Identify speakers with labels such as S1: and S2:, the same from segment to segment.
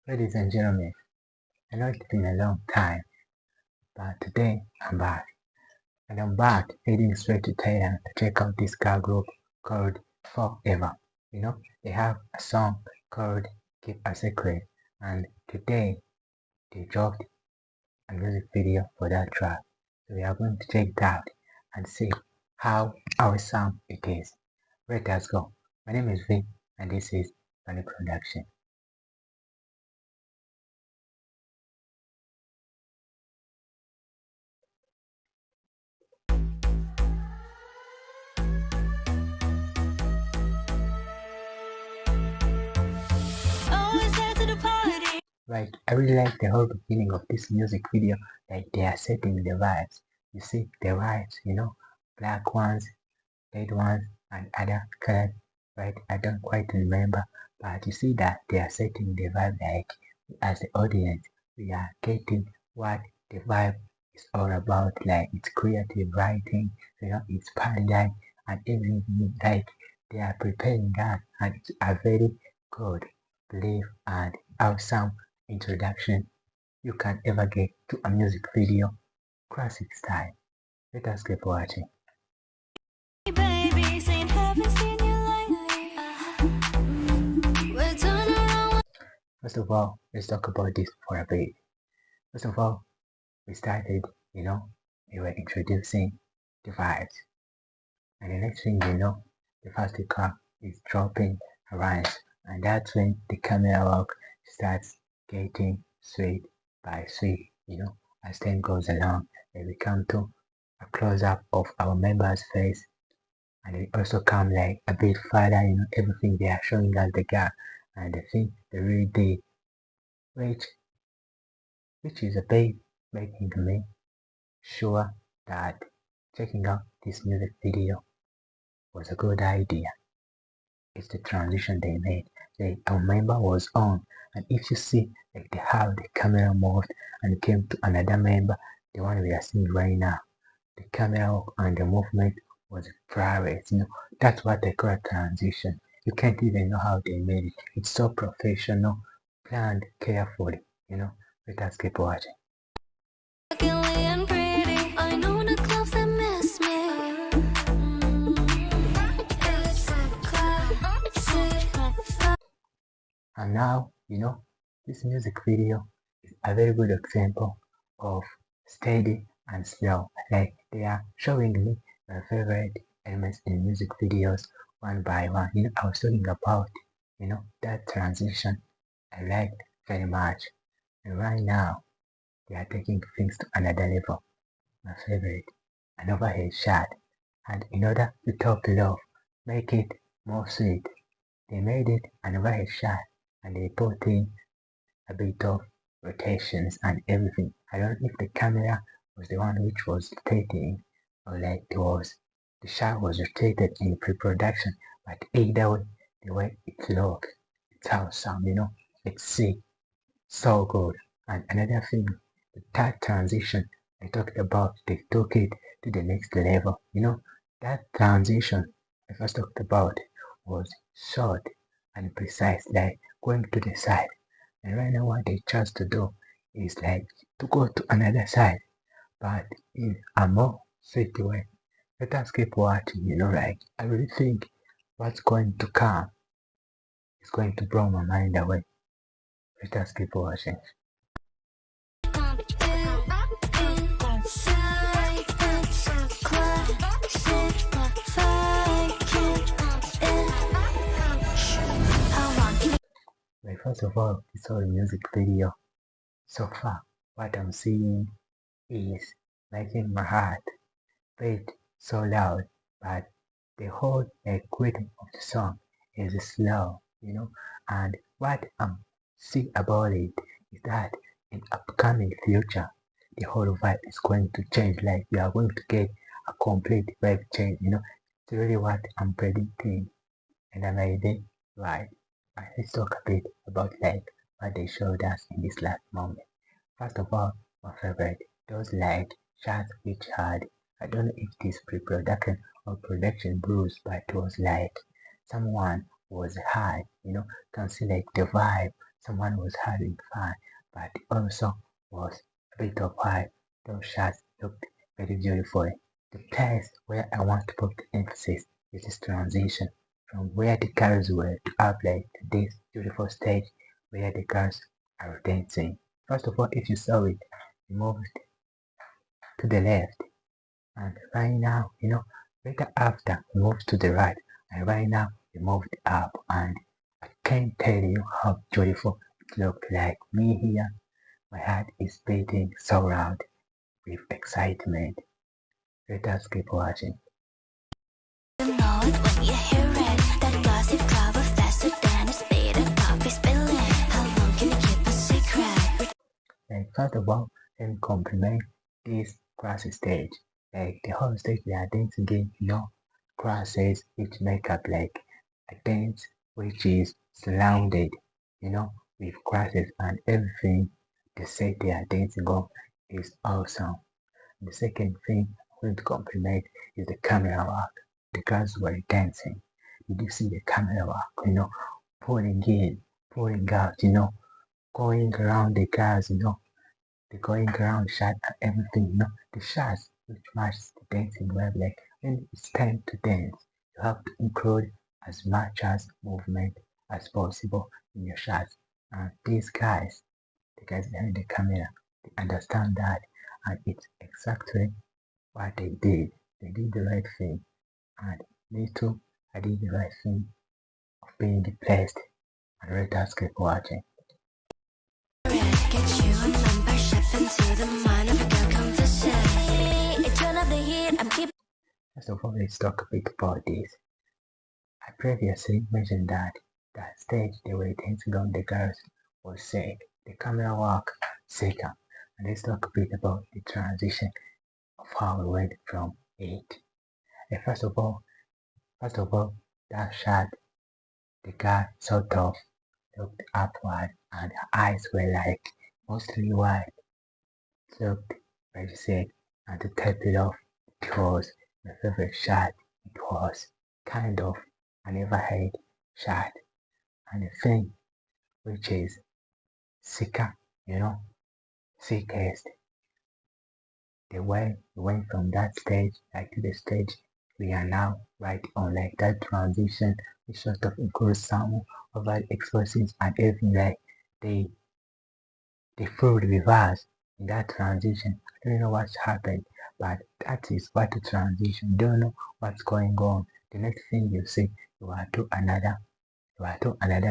S1: Ladies and gentlemen, I know it's been a long time, but today I'm back. And I'm back heading straight to Thailand to check out this girl group called Forever. They have a song called Keep a Secret, and today they dropped a music video for that track. So we are going to check it out and see how awesome it is. Let us go. My name is V, and this is Funny Production. Right, I really like the whole beginning of this music video. Like they are setting the vibes. You see the vibes, black ones, red ones, and other colors. Right, I don't quite remember, but you see that they are setting the vibe. Like as the audience, we are getting what the vibe is all about. Like it's creative writing, it's paradise and everything. Like they are preparing that, and it's a very good, believe and awesome introduction you can ever get to a music video, classic style. Let us keep watching. First of all, let's talk about this for a bit. First of all, we started, we were introducing the vibes. And the next thing you know, the first car is dropping around. And that's when the camera work starts getting sweet by sweet, as time goes along. And we come to a close-up of our member's face. And we also come like a bit further, everything they are showing us the gap. And the thing they really did, which, which is a bit making me sure that checking out this music video was a good idea. It's the transition they made. Our member was on, and if you see like how the camera moved and came to another member, the one we are seeing right now, the camera and the movement was private. That's what they call a transition. You can't even know how they made it. It's so professional, planned carefully. Let us keep watching. And now, this music video is a very good example of steady and slow. Like they are showing me my favorite elements in music videos one by one. I was talking about, that transition I liked very much. And right now, they are taking things to another level. My favorite, an overhead shot. And in order to top it off, make it more sweet, they made it an overhead shot and they put in a bit of rotations and everything. I don't know if the camera was the one which was rotating or like the shot was rotated in pre-production, but either way, the way it looks, it's awesome, it's sick, so good. And another thing, the third transition I talked about, they took it to the next level. That transition I first talked about was short and precise, like going to the side. And right now what they chose to do is like to go to another side, but in a more sweet way. Let us keep watching, like I really think what's going to come is going to blow my mind away. Let us keep watching. Like first of all, it's all music video. So far, what I'm seeing is making my heart beat so loud, but the whole rhythm of the song is slow, and what I'm see about it is that in upcoming future, the whole vibe is going to change, like we are going to get a complete vibe change, it's really what I'm predicting, and I may be right. Let's talk a bit about like what they showed us in this last moment. First of all, my favorite, those like shots which had, I don't know if it is pre-production or production bruise, but it was like someone was high, can see like the vibe, someone was having fun, but also was a bit of hype. Those shots looked very beautiful. The place where I want to put the emphasis is this transition from where the girls were to upload to this beautiful stage where the girls are dancing. First of all, if you saw it, we moved to the left, and right now, later after we moved to the right, and right now we moved up, and I can't tell you how beautiful it looked like. Me here, my heart is beating so loud with excitement. Let us keep watching. Like first of all, let me compliment this grass stage. Like the whole stage they are dancing again, grasses which make up like a dance which is surrounded, with grasses and everything they say they are dancing on is awesome. The second thing I want to compliment is the camera work. The girls were dancing. Did you see the camera work? Pulling in, pulling out, going around the girls, the going around shot and everything, the shots which match the dancing web. Like when it's time to dance, you have to include as much as movement as possible in your shots. And these guys, the guys behind the camera, they understand that, and it's exactly what they did. They did the right thing, and me too, I did the right thing of being depressed, and let us keep watching. First of all, let's talk a bit about this. I previously mentioned that stage they were dancing on the girls was sick. The camera work sicker. And let's talk a bit about the transition of how we went from it. And first of all, that shot, the girl sort of looked upward and her eyes were like mostly wide. Looked very sick, and to top it off, it was my favorite shot. It was kind of an overhead shot, and the thing which is sicker, sickest, the way we went from that stage like to the stage we are now right on, like that transition, we sort of includes some of our expressions and everything, like they flew with us in that transition. I don't know what's happened, but that is what the transition. Don't know what's going on. The next thing you see, you are to another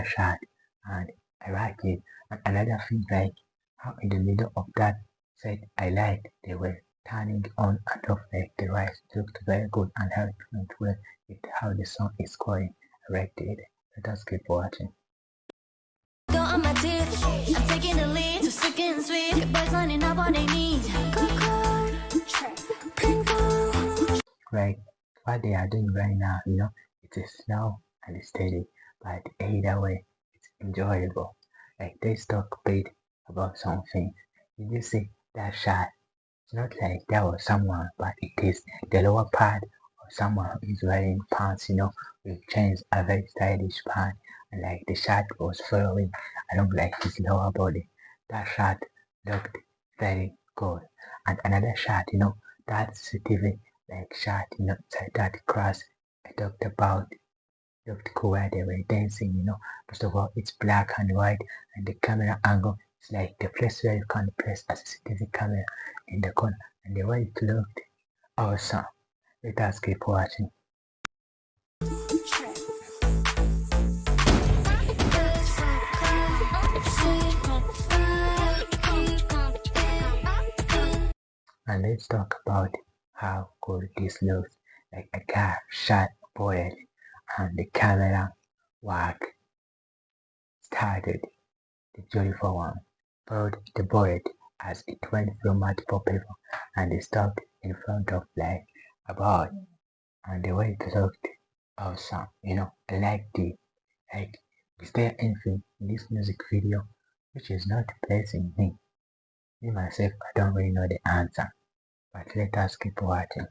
S1: shot, and I like it. And another thing, like how in the middle of that set, I like they were turning on and off, like the rice looked very good, and how it went well with how the song is going. I liked it. Let us keep watching.
S2: Go on my teeth, I'm taking the lead, so sick and sweet. Good boys lining up on their knees.
S1: Like what they are doing right now, it is slow and steady, but either way, it's enjoyable. Like they talk a bit about something. Did you see that shot? It's not like there was someone, but it is the lower part of someone who is wearing pants, with chains, a very stylish pants, and like the shirt was following along like his lower body. That shirt looked very good. And another shirt, that CCTV like shirt, inside that class I talked about looked cool where they were dancing, First of all, it's black and white, and the camera angle is like the place where you can place a CCTV camera in the corner, and the way it looked awesome. Let us keep watching. And let's talk about how good this looks. Like a guy shot boiled, and the camera work started. The beautiful one followed the bullet as it went through multiple people, and it stopped in front of like a boy, and the way it looked awesome. I liked it. Like, is there anything in this music video which is not pleasing me? Me myself, I don't really know the answer, but let us keep watching.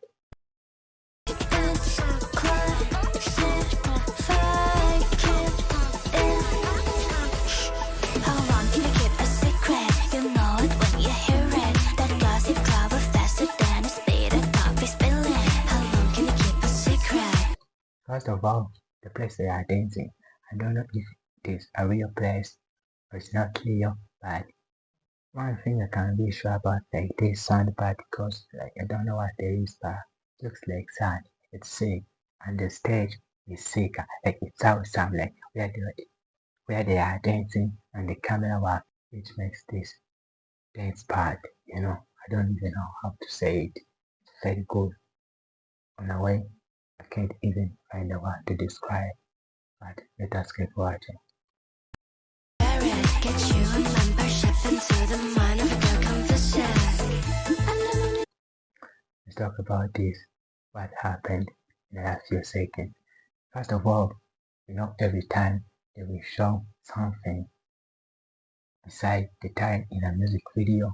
S2: How
S1: First of all, the place they are dancing. I don't know if it is a real place or it's not clear, but one thing I can be sure about like this sand particles, like I don't know what they use, but looks like sand. It's sick, and the stage is sicker. Like it's awesome, like where they are dancing and the camera work, which makes this dance part. I don't even know how to say it. It's very good. On a way, I can't even find a word to describe, but let us keep watching.
S2: Get you a membership into the mind of a girl confession.
S1: Let's talk about this. What happened in the last few seconds. First of all, every time they will show something beside the time in a music video,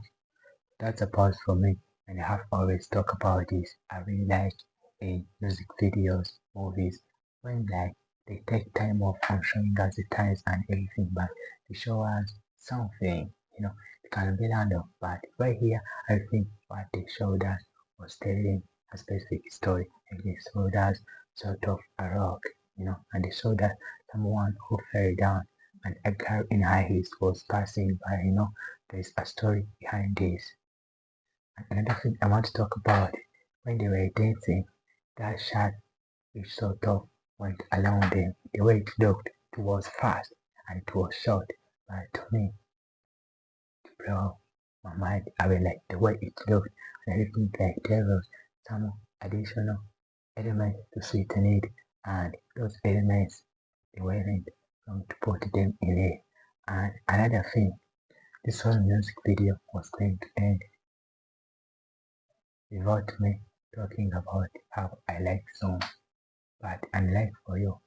S1: that's a pause for me. And I have always talked about this. I really like in music videos, movies, when like they take time off from showing us the times and everything, but they show us something, it can be random. But right here, I think what they showed us was telling a specific story. And they showed us sort of a rock, and they showed us someone who fell down and a girl in high heels was passing by, there's a story behind this. Another thing I want to talk about, when they were dancing, that shot which sort of went along them, the way it looked, it was fast and it was short, but to me, it blew my mind away like the way it looked, and I think like there was some additional elements to sweeten it, and those elements, they weren't going to put them in it. And another thing, this whole music video was going to end without me talking about how I like songs. But unlike for you,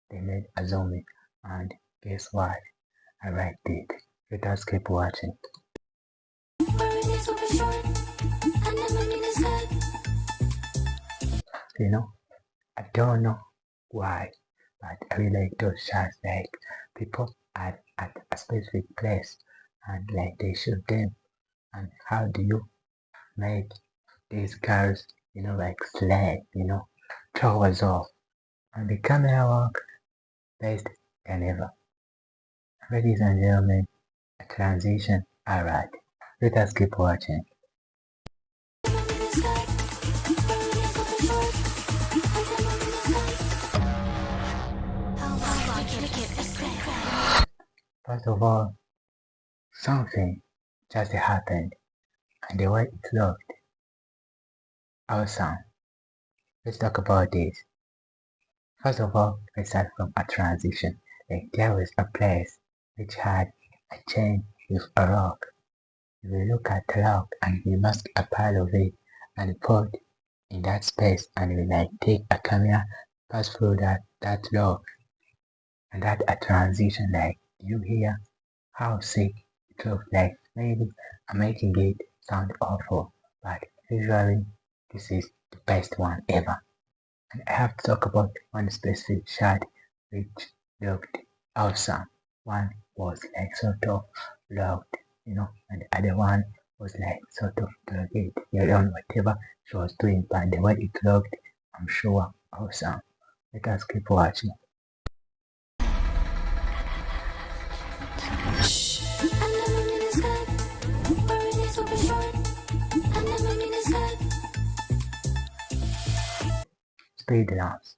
S1: they made a zombie, and guess what? I liked it. Let us keep watching. You know, I don't know why, but I really like those shots. Like people at a specific place, and like they shoot them. And how do you make these cars, like sled, throw us off? And the camera work best than ever. Ladies and gentlemen, a transition. Alright, let us keep watching. First of all, something just happened, and the way it looked, awesome. Let's talk about this. First of all, let's start from a transition. Like there was a place which had a chain with a rock. You will look at the rock and we mask a part of it and put in that space, and we like take a camera, pass through that rock, and that a transition. Like you hear how sick it looks like. Maybe I'm making it sound awful, but visually this is the best one ever. And I have to talk about one specific shot which looked awesome. One was like sort of locked, and the other one was like sort of target. You don't know whatever she was doing, but the way it looked, I'm sure awesome. Let us keep watching. Speed rounds.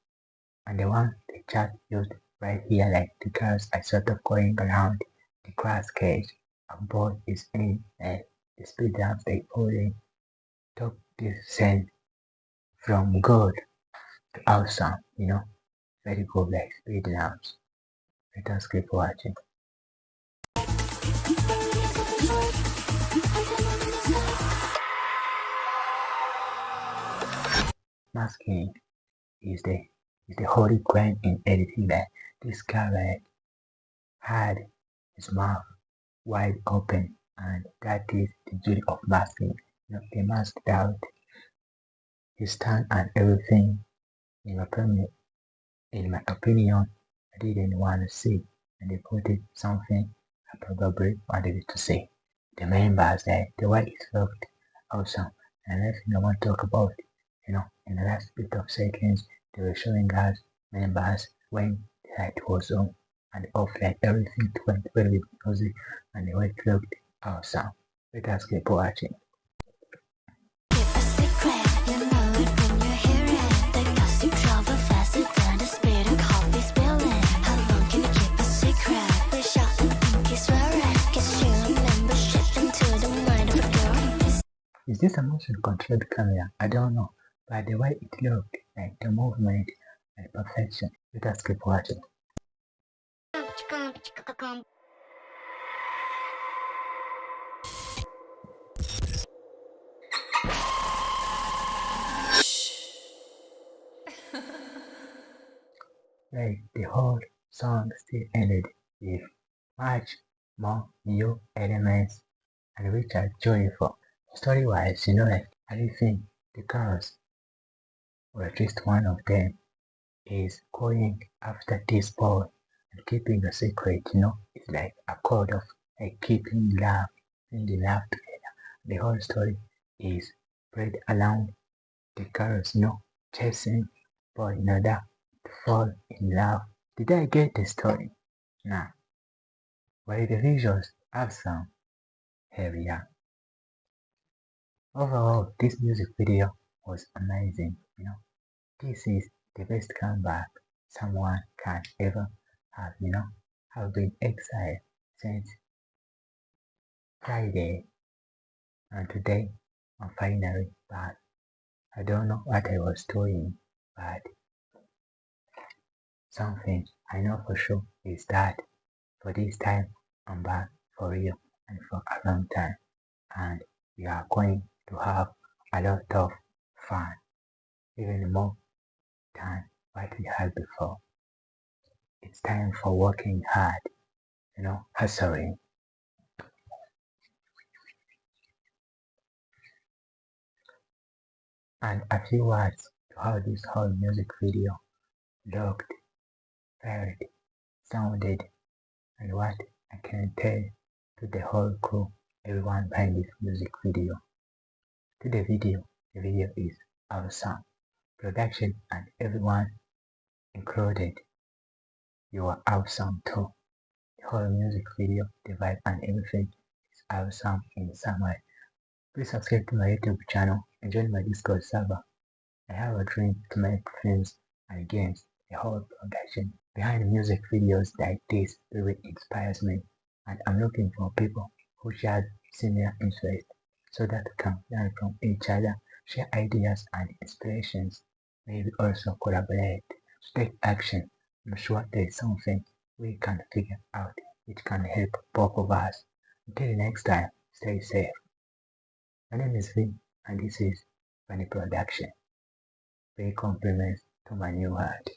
S1: And the one the chat used right here, like the girls are sort of going around the grass cage. A ball is in, and the speed rounds they only took this scene from good to awesome, very good like speed rounds. Let us keep watching. Masking is the holy grail in editing. That this guy like, had his mouth wide open, and that is the beauty of masking. They masked out his tongue and everything. In my opinion, I didn't want to see, and they put it something I probably wanted it to say. The members, the way it looked awesome. And another thing I want to talk about, in the last bit of seconds, they were showing us members when the light was on and off, like everything went well with music and the way it looked awesome. Let us keep watching.
S2: Keep a secret, you know it when you hear it. The gossip travel faster than the speed of coffee spilling. How long can you keep a secret? We shot and pinky swear it. Guess you remember shit into the mind of a girl.
S1: Is this a motion controlled camera? I don't know, but the way it looked, like the movement and perfection. Let us keep watching. Like the whole song still ended with much more new elements and which are joyful. Story-wise, like I really think the girls, or at least one of them, is going after this boy and keeping a secret, it's like a code of like keeping love, in the love together. The whole story is spread around the girls, chasing boy in order to fall in love. Did I get the story? Nah. While the visuals have some heavier. Overall, this music video was amazing, This is the best comeback someone can ever have, I've been exiled since Friday and today I'm finally back. I don't know what I was doing, but something I know for sure is that for this time I'm back for real and for a long time, and we are going to have a lot of fun, even more than what we had before. It's time for working hard, hustling. And a few words to how this whole music video looked, felt, sounded, and what I can tell to the whole crew, everyone behind this music video. To the video is awesome. Production and everyone included, you are awesome too. The whole music video, the vibe and everything is awesome in some way. Please subscribe to my YouTube channel and join my Discord server. I have a dream to make films and games. The whole production behind music videos like this really inspires me, and I'm looking for people who share similar interests so that we can learn from each other, share ideas and inspirations, maybe also collaborate to take action. I'm sure there is something we can figure out which can help both of us. Until next time, stay safe. My name is V, and this is Funny Production. Pay compliments to my new heart.